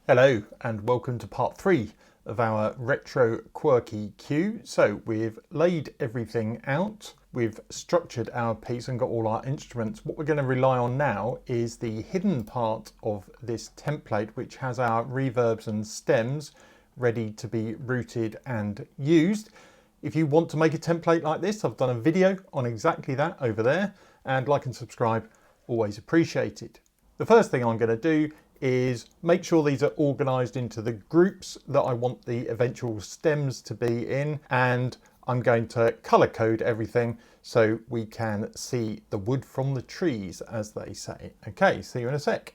Hello and welcome to part 3 of our retro quirky cue. So we've laid everything out, we've structured our piece and got all our instruments. What we're going to rely on now is the hidden part of this template, which has our reverbs and stems ready to be routed and used. If you want to make a template like this, I've done a video on exactly that over there, and like and subscribe, always appreciated. The first thing I'm going to do is make sure these are organized into the groups that I want the eventual stems to be in, and I'm going to color code everything so we can see the wood from the trees, as they say. Okay, see you in a sec.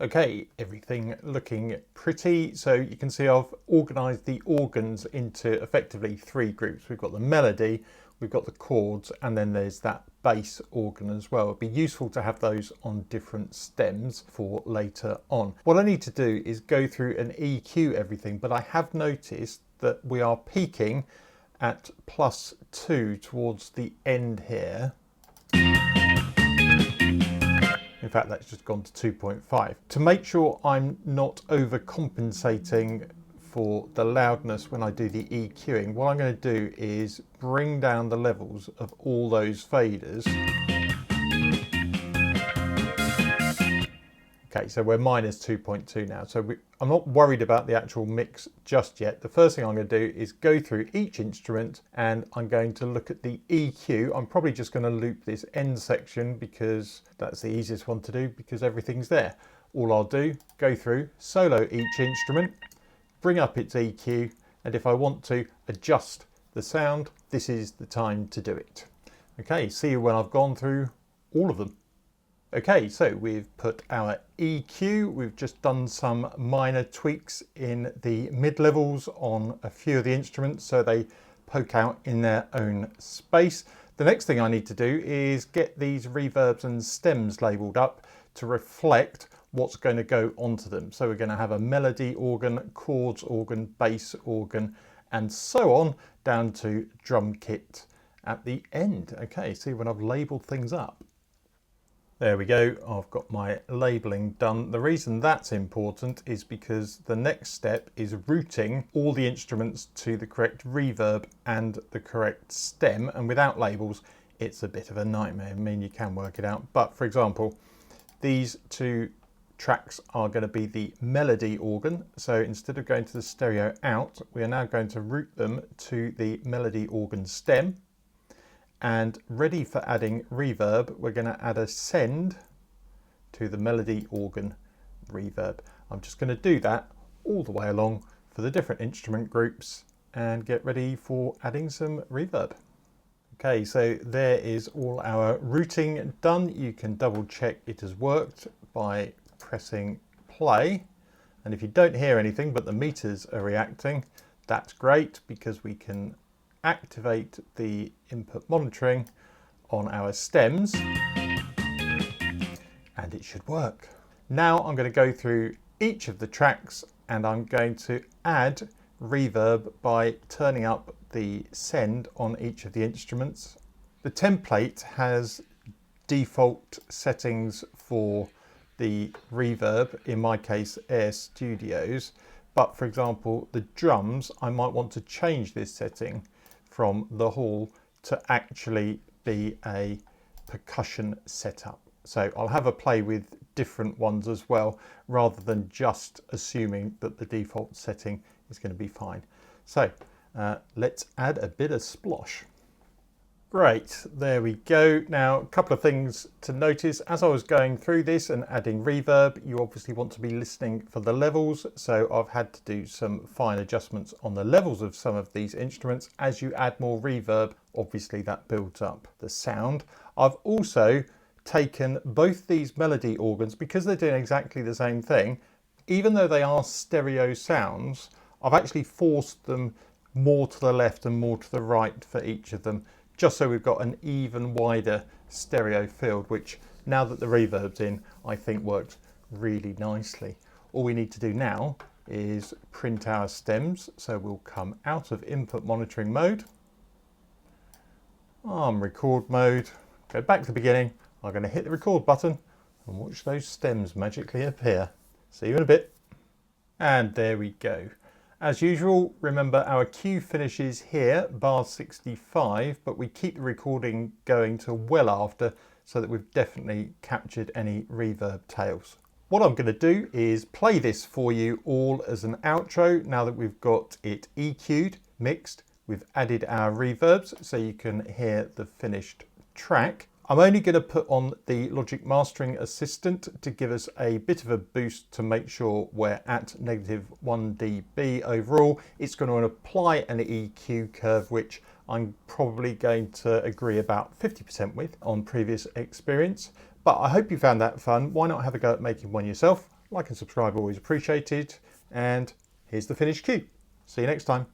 Okay, everything looking pretty. So you can see I've organized the organs into effectively 3 groups. We've got the melody, we've got the chords, and then there's that bass organ as well. It'd be useful to have those on different stems for later on. What I need to do is go through and EQ everything, but I have noticed that we are peaking at +2 towards the end here. In fact, that's just gone to 2.5. To make sure I'm not overcompensating for the loudness when I do the EQing, what I'm going to do is bring down the levels of all those faders. Okay, so we're -2.2 now. So I'm not worried about the actual mix just yet. The first thing I'm going to do is go through each instrument and I'm going to look at the EQ. I'm probably just going to loop this end section because that's the easiest one to do because everything's there. All I'll do, go through, solo each instrument, bring up its EQ, and if I want to adjust the sound, this is the time to do it. Okay, see you when I've gone through all of them. Okay, so we've put our EQ, we've just done some minor tweaks in the mid-levels on a few of the instruments so they poke out in their own space. The next thing I need to do is get these reverbs and stems labelled up to reflect what's going to go onto them. So we're going to have a melody organ, chords organ, bass organ, and so on down to drum kit at the end. Okay, see when I've labelled things up. There we go, I've got my labelling done. The reason that's important is because the next step is routing all the instruments to the correct reverb and the correct stem, and without labels it's a bit of a nightmare. I mean, you can work it out, but for example, these 2 tracks are going to be the melody organ, so instead of going to the stereo out, we are now going to route them to the melody organ stem. And ready for adding reverb, we're going to add a send to the melody organ reverb. I'm just going to do that all the way along for the different instrument groups and get ready for adding some reverb. Okay, so there is all our routing done. You can double check it has worked by pressing play. And if you don't hear anything but the meters are reacting, that's great because we can activate the input monitoring on our stems and it should work. Now I'm going to go through each of the tracks and I'm going to add reverb by turning up the send on each of the instruments. The template has default settings for the reverb, in my case Air Studios, but for example the drums, I might want to change this setting from the hall to actually be a percussion setup. So I'll have a play with different ones as well, rather than just assuming that the default setting is going to be fine. So let's add a bit of splosh. Great, there we go. Now, a couple of things to notice. As I was going through this and adding reverb, you obviously want to be listening for the levels. So I've had to do some fine adjustments on the levels of some of these instruments. As you add more reverb, obviously that builds up the sound. I've also taken both these melody organs, because they're doing exactly the same thing, even though they are stereo sounds, I've actually forced them more to the left and more to the right for each of them, just so we've got an even wider stereo field, which now that the reverb's in, I think works really nicely. All we need to do now is print our stems. So we'll come out of input monitoring mode, record mode, go back to the beginning. I'm going to hit the record button and watch those stems magically appear. See you in a bit. And there we go. As usual, remember our cue finishes here, bar 65, but we keep the recording going to well after so that we've definitely captured any reverb tails. What I'm going to do is play this for you all as an outro now that we've got it EQ'd, mixed, we've added our reverbs so you can hear the finished track. I'm only going to put on the Logic Mastering Assistant to give us a bit of a boost to make sure we're at -1 dB overall. It's going to apply an EQ curve, which I'm probably going to agree about 50% with on previous experience. But I hope you found that fun. Why not have a go at making one yourself? Like and subscribe, always appreciated. And here's the finished cue. See you next time.